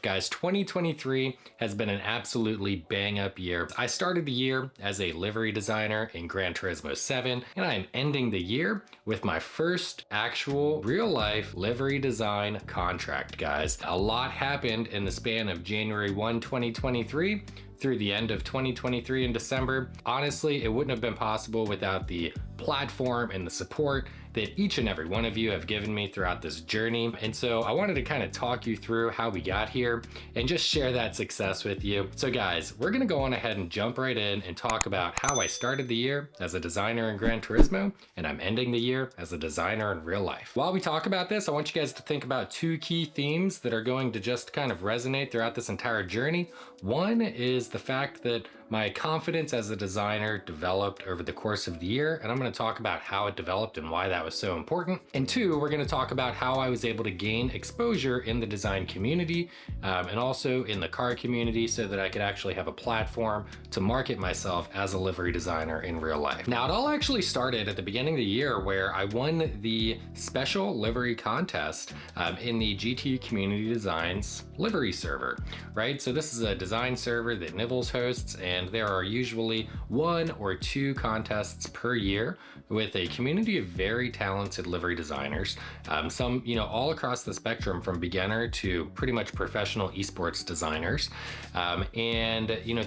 Guys, 2023 has been an absolutely bang up year. I started the year as a livery designer in Gran Turismo 7, and I am ending the year with my first actual real life livery design contract, guys. A lot happened in the span of January 1, 2023 through the end of 2023 in December. Honestly, it wouldn't have been possible without the platform and the support that each and every one of you have given me throughout this journey. And so I wanted to kind of talk you through how we got here and just share that success with you. So guys, we're gonna go on ahead and jump right in and talk about how I started the year as a designer in Gran Turismo, and I'm ending the year as a designer in real life. While we talk about this, I want you guys to think about two key themes that are going to just kind of resonate throughout this entire journey. One is the fact that my confidence as a designer developed over the course of the year, and I'm going to talk about how it developed and why that was so important. And two, we're going to talk about how I was able to gain exposure in the design community and also in the car community so that I could actually have a platform to market myself as a livery designer in real life. Now, it all actually started at the beginning of the year where I won the special livery contest in the GT Community Designs livery server, right? So this is a design server that Nibbles hosts, and there are usually 1 or 2 contests per year with a community of very talented livery designers. Some, all across the spectrum from beginner to pretty much professional esports designers.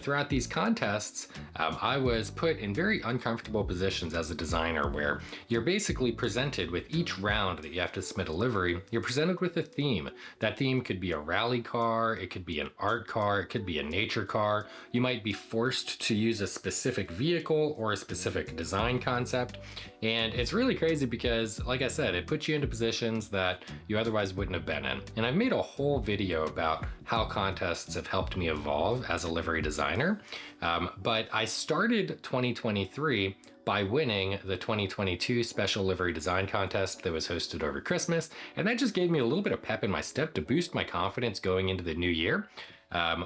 Throughout these contests, I was put in very uncomfortable positions as a designer where you're basically presented with each round that you have to submit a livery, you're presented with a theme. That theme could be a rally car, it could be an art car, it could be a nature car. You might be forced to use a specific vehicle or a specific design concept. And it's really crazy because, like I said, it puts you into positions that you otherwise wouldn't have been in. And I've made a whole video about how contests have helped me evolve as a livery designer. But I started 2023 by winning the 2022 Special Livery Design Contest that was hosted over Christmas. And that just gave me a little bit of pep in my step to boost my confidence going into the new year.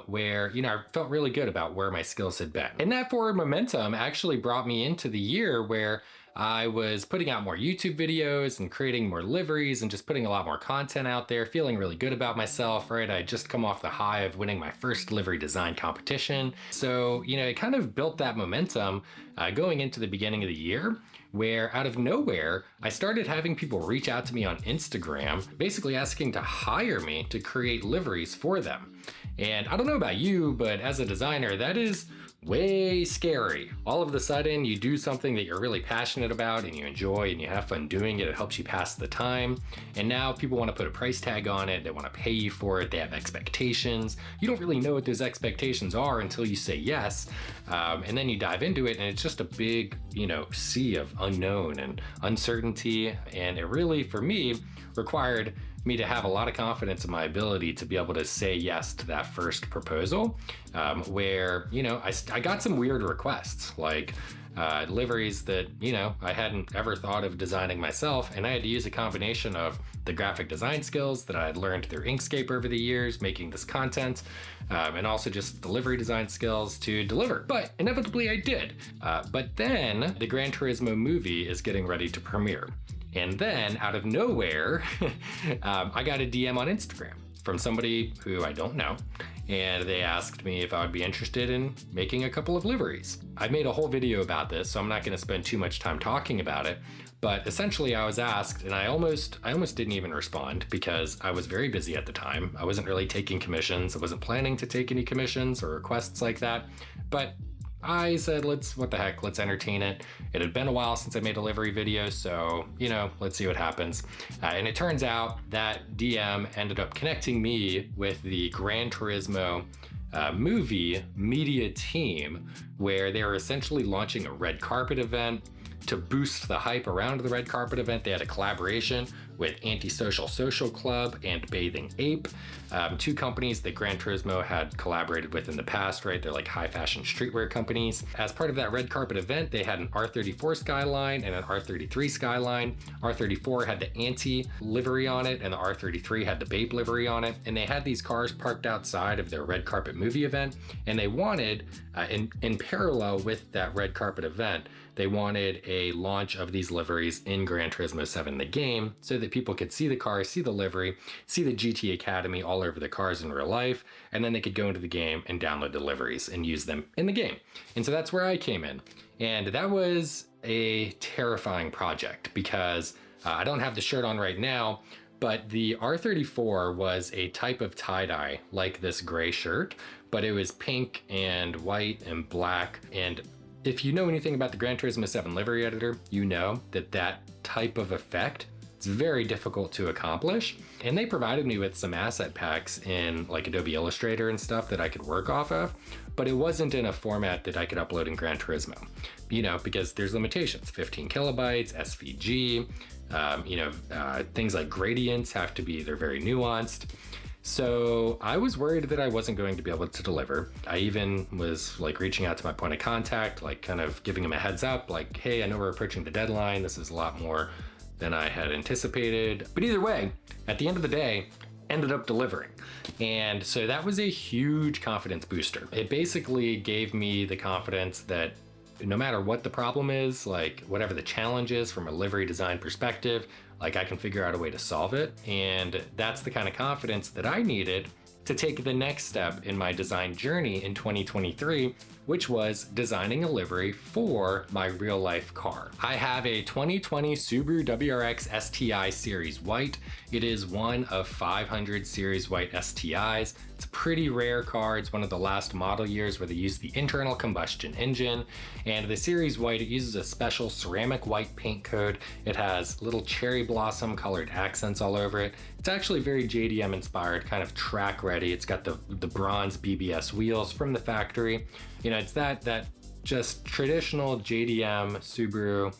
Where, I felt really good about where my skills had been. And that forward momentum actually brought me into the year where I was putting out more YouTube videos and creating more liveries and just putting a lot more content out there, feeling really good about myself, right? I had just come off the high of winning my first livery design competition. So, it kind of built that momentum going into the beginning of the year, where out of nowhere, I started having people reach out to me on Instagram, basically asking to hire me to create liveries for them. And I don't know about you, but as a designer, that is way scary. All of a sudden, you do something that you're really passionate about and you enjoy and you have fun doing it. It helps you pass the time. And now people want to put a price tag on it. They want to pay you for it. They have expectations. You don't really know what those expectations are until you say yes. And then you dive into it and it's just a big, sea of unknown and uncertainty. And it really, for me, required me to have a lot of confidence in my ability to be able to say yes to that first proposal, where, I got some weird requests, like liveries that, I hadn't ever thought of designing myself. And I had to use a combination of the graphic design skills that I had learned through Inkscape over the years, making this content, and also just the livery design skills to deliver. But inevitably I did. But then the Gran Turismo movie is getting ready to premiere. And then out of nowhere, I got a DM on Instagram from somebody who I don't know. And they asked me if I would be interested in making a couple of liveries. I made a whole video about this, so I'm not gonna spend too much time talking about it. But essentially I was asked, and I almost didn't even respond because I was very busy at the time. I wasn't really taking commissions. I wasn't planning to take any commissions or requests like that. But I said, let's entertain it. It had been a while since I made a livery video, so, let's see what happens. And it turns out that DM ended up connecting me with the Gran Turismo movie media team, where they were essentially launching a red carpet event. To boost the hype around the red carpet event, they had a collaboration with Antisocial Social Club and Bathing Ape, 2 companies that Gran Turismo had collaborated with in the past, right? They're like high fashion streetwear companies. As part of that red carpet event, they had an R34 Skyline and an R33 Skyline. R34 had the Anti livery on it and the R33 had the Babe livery on it. And they had these cars parked outside of their red carpet movie event. And they wanted, in parallel with that red carpet event, they wanted a launch of these liveries in Gran Turismo 7, the game, so that that people could see the car, see the livery, see the GT Academy all over the cars in real life, and then they could go into the game and download the liveries and use them in the game. And so that's where I came in. And that was a terrifying project because I don't have the shirt on right now, but the R34 was a type of tie-dye like this gray shirt, but it was pink and white and black. And if you know anything about the Gran Turismo 7 livery editor, you know that that type of effect, it's very difficult to accomplish. And they provided me with some asset packs in like Adobe Illustrator and stuff that I could work off of, but it wasn't in a format that I could upload in Gran Turismo, you know, because there's limitations, 15 kilobytes, SVG, things like gradients have to be, they're very nuanced. So I was worried that I wasn't going to be able to deliver. I even was like reaching out to my point of contact, like kind of giving him a heads up, like, hey, I know we're approaching the deadline. This is a lot more than I had anticipated. But either way, at the end of the day, ended up delivering. And so that was a huge confidence booster. It basically gave me the confidence that no matter what the problem is, like whatever the challenge is from a livery design perspective, like I can figure out a way to solve it. And that's the kind of confidence that I needed to take the next step in my design journey in 2023, which was designing a livery for my real life car. I have a 2020 Subaru WRX STI Series White. It is one of 500 Series White STIs. It's a pretty rare car. It's one of the last model years where they use the internal combustion engine. And the Series White, it uses a special ceramic white paint code. It has little cherry blossom colored accents all over it. It's actually very JDM inspired, kind of track ready. It's got the bronze BBS wheels from the factory. You know, it's that just traditional JDM Subaru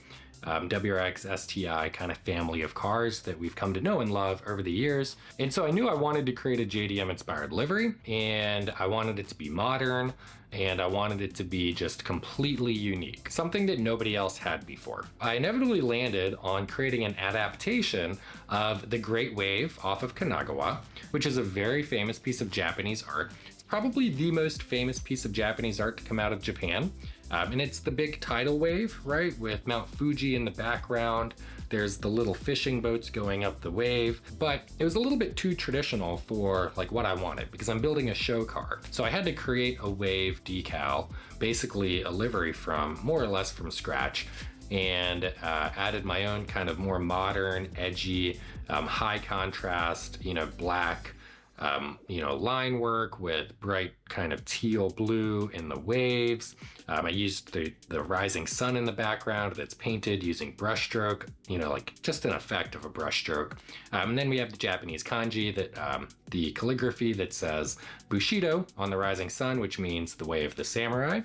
WRX STI kind of family of cars that we've come to know and love over the years. And so I knew I wanted to create a JDM inspired livery, and I wanted it to be modern, and I wanted it to be just completely unique, something that nobody else had before. I inevitably landed on creating an adaptation of the Great Wave off of Kanagawa, which is a very famous piece of Japanese art. It's probably the most famous piece of Japanese art to come out of Japan. And it's the big tidal wave, right? With Mount Fuji in the background. There's the little fishing boats going up the wave, but it was a little bit too traditional for like what I wanted because I'm building a show car. So I had to create a wave decal, basically a livery from more or less from scratch, and added my own kind of more modern, edgy, high contrast, black, line work with bright kind of teal blue in the waves. I used the rising sun in the background that's painted using brushstroke, like just an effect of a brushstroke. And then we have the Japanese kanji that the calligraphy that says Bushido on the rising sun, which means the way of the samurai.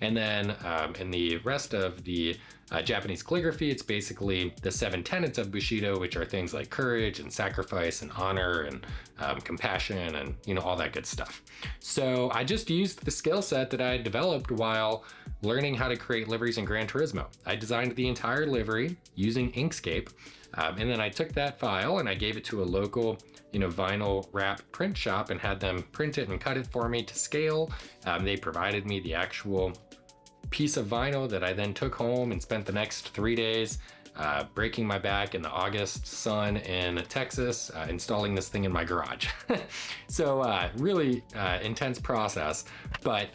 And then in the rest of the Japanese calligraphy, it's basically the 7 tenets of Bushido, which are things like courage and sacrifice and honor and compassion and all that good stuff. So I just used the skill set that I had developed while learning how to create liveries in Gran Turismo. I designed the entire livery using Inkscape, and then I took that file and I gave it to a local vinyl wrap print shop and had them print it and cut it for me to scale. They provided me the actual piece of vinyl that I then took home and spent the next 3 days breaking my back in the August sun in Texas, installing this thing in my garage. So really intense process, but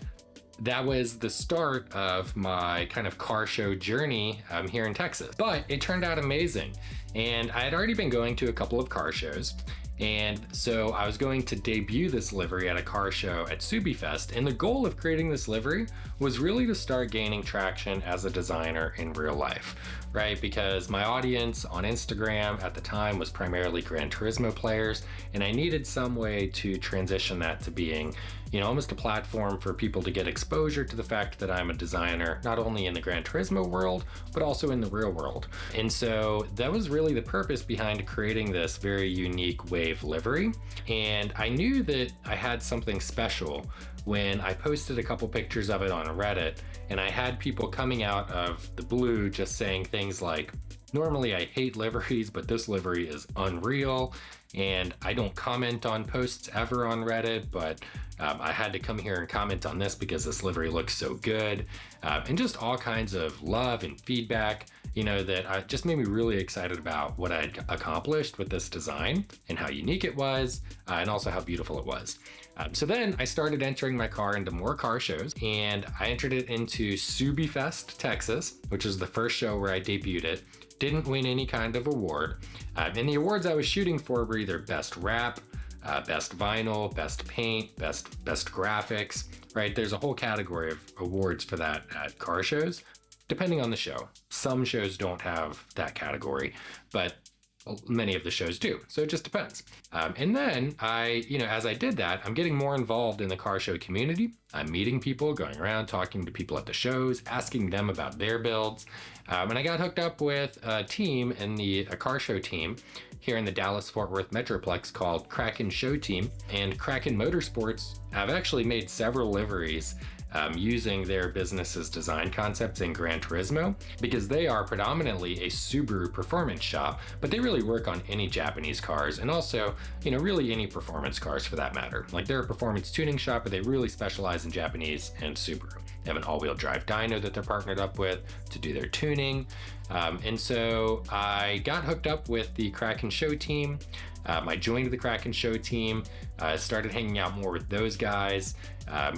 that was the start of my kind of car show journey here in Texas. But it turned out amazing. And I had already been going to a couple of car shows. And so I was going to debut this livery at a car show at SubiFest. And the goal of creating this livery was really to start gaining traction as a designer in real life, right? Because my audience on Instagram at the time was primarily Gran Turismo players, and I needed some way to transition that to being, almost a platform for people to get exposure to the fact that I'm a designer, not only in the Gran Turismo world, but also in the real world. And so that was really the purpose behind creating this very unique wave livery. And I knew that I had something special when I posted a couple pictures of it on Reddit, and I had people coming out of the blue just saying things like, Normally I hate liveries, but this livery is unreal. And I don't comment on posts ever on Reddit, but I had to come here and comment on this because this livery looks so good. And just all kinds of love and feedback, that just made me really excited about what I'd accomplished with this design and how unique it was, and also how beautiful it was. So then I started entering my car into more car shows, and I entered it into SubiFest, Texas, which is the first show where I debuted it. Didn't win any kind of award. And the awards I was shooting for were either best wrap, best vinyl, best paint, best graphics, right? There's a whole category of awards for that at car shows, depending on the show. Some shows don't have that category, but many of the shows do. So it just depends. And then as I did that, I'm getting more involved in the car show community. I'm meeting people, going around, talking to people at the shows, asking them about their builds. And I got hooked up with a team in a car show team here in the Dallas-Fort Worth Metroplex called Kraken Show Team. And Kraken Motorsports have actually made several liveries using their business's design concepts in Gran Turismo, because they are predominantly a Subaru performance shop, but they really work on any Japanese cars, and also, really any performance cars for that matter. Like, they're a performance tuning shop, but they really specialize in Japanese and Subaru. They have an all-wheel drive dyno that they're partnered up with to do their tuning. And so I got hooked up with the Kraken Show team. I joined the Kraken Show team, started hanging out more with those guys,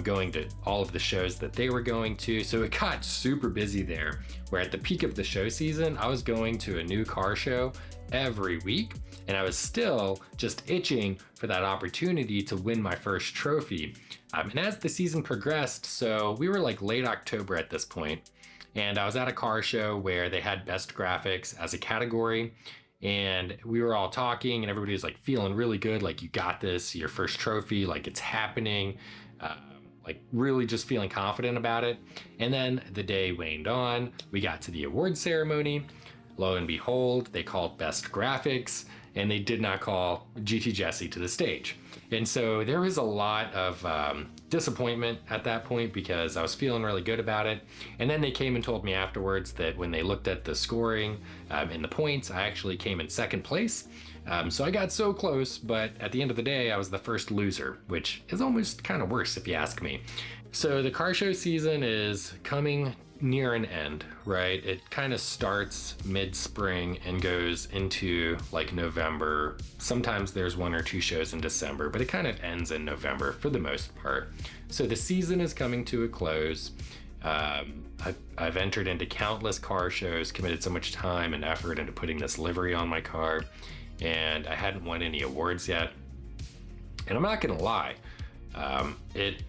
going to all of the shows that they were going to. So it got super busy there, where at the peak of the show season, I was going to a new car show every week, and I was still just itching for that opportunity to win my first trophy. And as the season progressed, so we were like late October at this point, and I was at a car show where they had best graphics as a category. And we were all talking, and everybody was like feeling really good, like, you got this, your first trophy, like, it's happening, like really just feeling confident about it. And then the day waned on, we got to the award ceremony. Lo and behold, they called best graphics, and they did not call GT Jesse to the stage. And so there was a lot of disappointment at that point, because I was feeling really good about it. And then they came and told me afterwards that when they looked at the scoring and the points, I actually came in second place. So I got so close, but at the end of the day, I was the first loser, which is almost kind of worse if you ask me. So the car show season is coming near an end, right? It kind of starts mid-spring and goes into like November. Sometimes there's one or two shows in December, but it kind of ends in November for the most part. So the season is coming to a close. I've entered into countless car shows, committed so much time and effort into putting this livery on my car, and I hadn't won any awards yet. And I'm not gonna lie, it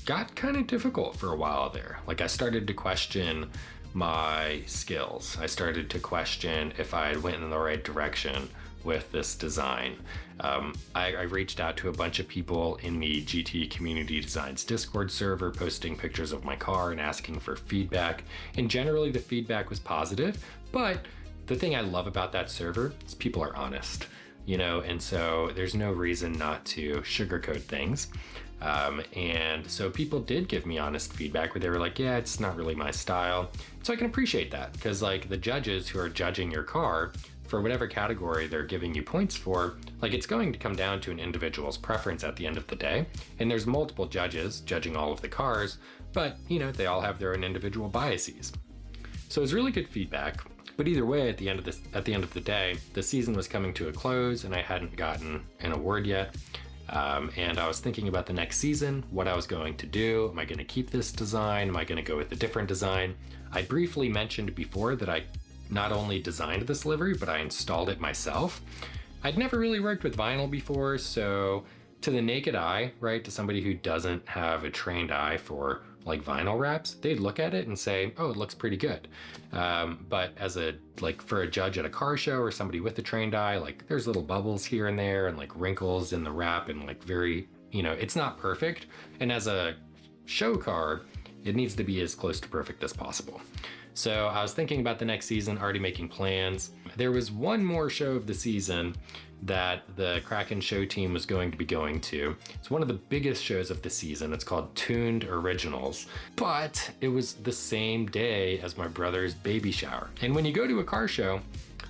got kind of difficult for a while there. Like, I started to question my skills. I started to question if I went in the right direction with this design. I reached out to a bunch of people in the GT Community Designs Discord server, posting pictures of my car and asking for feedback. And generally the feedback was positive, but the thing I love about that server is people are honest, and so there's no reason not to sugarcoat things. And so people did give me honest feedback where they were like, yeah, it's not really my style. So I can appreciate that, because like the judges who are judging your car for whatever category they're giving you points for, like, it's going to come down to an individual's preference at the end of the day. And there's multiple judges judging all of the cars, but they all have their own individual biases. So it was really good feedback. But either way, at the end of the day, the season was coming to a close, and I hadn't gotten an award yet. And I was thinking about the next season, what I was going to do. Am I going to keep this design? Am I going to go with a different design? I briefly mentioned before that I not only designed this livery, but I installed it myself. I'd never really worked with vinyl before, so to the naked eye, right, to somebody who doesn't have a trained eye for like vinyl wraps, they'd look at it and say, oh, it looks pretty good. But for a judge at a car show or somebody with a trained eye, like, there's little bubbles here and there and like wrinkles in the wrap, and like very, it's not perfect. And as a show car, it needs to be as close to perfect as possible. So I was thinking about the next season, already making plans. There was one more show of the season that the Kraken show team was going to be going to. It's one of the biggest shows of the season. It's called Tuned Originals, but it was the same day as my brother's baby shower. And when you go to a car show,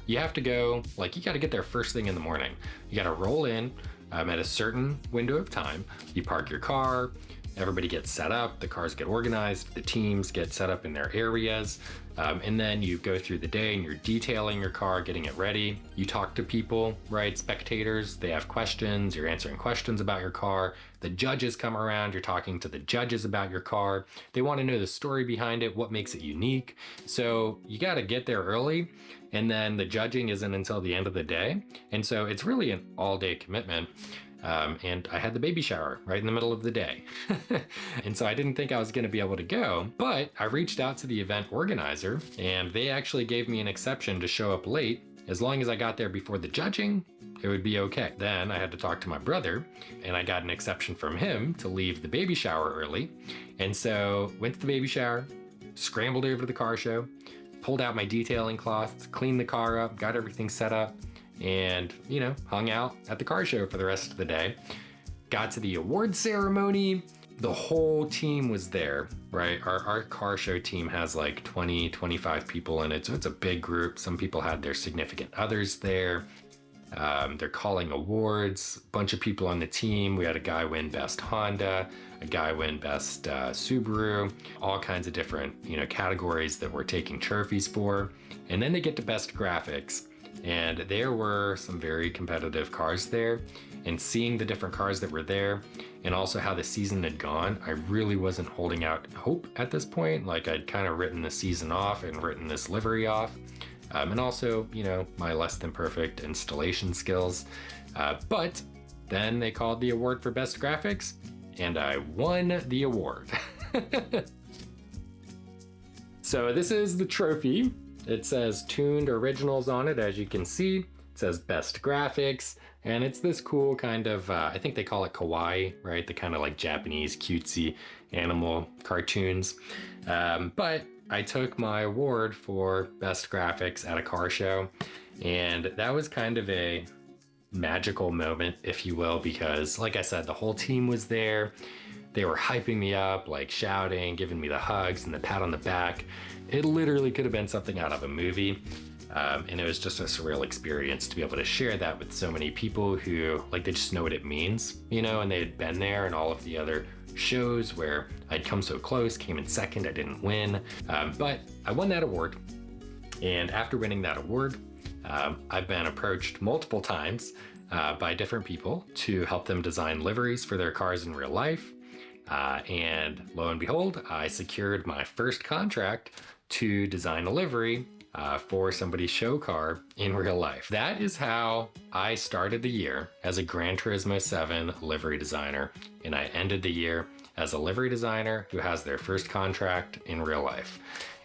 you have to go, like, you got to get there first thing in the morning. You got to roll in at a certain window of time. You park your car, everybody gets set up, the cars get organized, the teams get set up in their areas, and then you go through the day and you're detailing your car, getting it ready. You talk to people, right? Spectators, they have questions, you're answering questions about your car. The judges come around, you're talking to the judges about your car. They want to know the story behind it, what makes it unique. So you got to get there early, and then the judging isn't until the end of the day. And so it's really an all-day commitment. And I had the baby shower right in the middle of the day. And so I didn't think I was going to be able to go, but I reached out to the event organizer and they actually gave me an exception to show up late. As long as I got there before the judging, it would be okay. Then I had to talk to my brother and I got an exception from him to leave the baby shower early. And so went to the baby shower, scrambled over to the car show, pulled out my detailing cloth, cleaned the car up, got everything set up, and, you know, hung out at the car show for the rest of the day. Got to the award ceremony. The whole team was there, right? Our car show team has like 20, 25 people in it, so it's a big group. Some people had their significant others there. They're calling awards. A bunch of people on the team. We had a guy win Best Honda, a guy win Best Subaru, all kinds of different, you know, categories that we're taking trophies for. And then they get to Best Graphics. And there were some very competitive cars there, and seeing the different cars that were there and also how the season had gone, I really wasn't holding out hope at this point. Like, I'd kind of written the season off and written this livery off. And also, you know, my less than perfect installation skills. But then they called the award for Best Graphics and I won the award. So this is the trophy. It says Tuned Originals on it, as you can see. It says Best Graphics, and it's this cool kind of, I think they call it kawaii, right? The kind of like Japanese cutesy animal cartoons. But I took my award for Best Graphics at a car show, and that was kind of a magical moment, if you will, because like I said, the whole team was there. They were hyping me up, like shouting, giving me the hugs and the pat on the back. It literally could have been something out of a movie. And it was just a surreal experience to be able to share that with so many people who, like, they just know what it means, you know, and they had been there and all of the other shows where I'd come so close, came in second, I didn't win. But I won that award. And after winning that award, I've been approached multiple times by different people to help them design liveries for their cars in real life. And lo and behold, I secured my first contract to design a livery for somebody's show car in real life. That is how I started the year as a Gran Turismo 7 livery designer, and I ended the year as a livery designer who has their first contract in real life.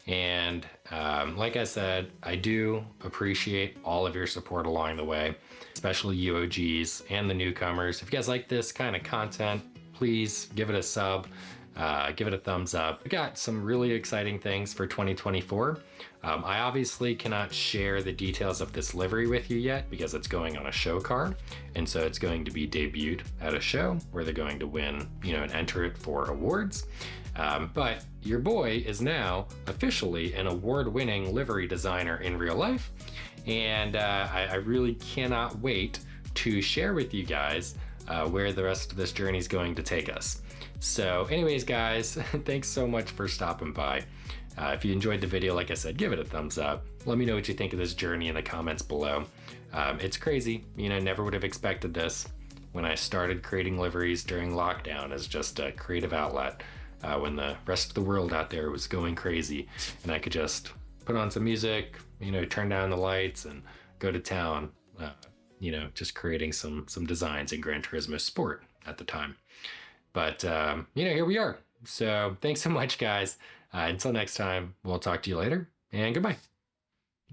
And like I said, I do appreciate all of your support along the way, especially you OGs and the newcomers. If you guys like this kind of content, please give it a sub, give it a thumbs up. We got some really exciting things for 2024. I obviously cannot share the details of this livery with you yet because it's going on a show car. And so it's going to be debuted at a show where they're going to win, you know, and enter it for awards. But your boy is now officially an award-winning livery designer in real life. And I really cannot wait to share with you guys where the rest of this journey is going to take us. So anyways, guys, thanks so much for stopping by. If you enjoyed the video, like I said, give it a thumbs up. Let me know what you think of this journey in the comments below. It's crazy, you know, never would have expected this when I started creating liveries during lockdown as just a creative outlet, when the rest of the world out there was going crazy and I could just put on some music, you know, turn down the lights and go to town, you know, just creating some designs in Gran Turismo Sport at the time. But, you know, here we are. So thanks so much, guys. Until next time, we'll talk to you later, and goodbye.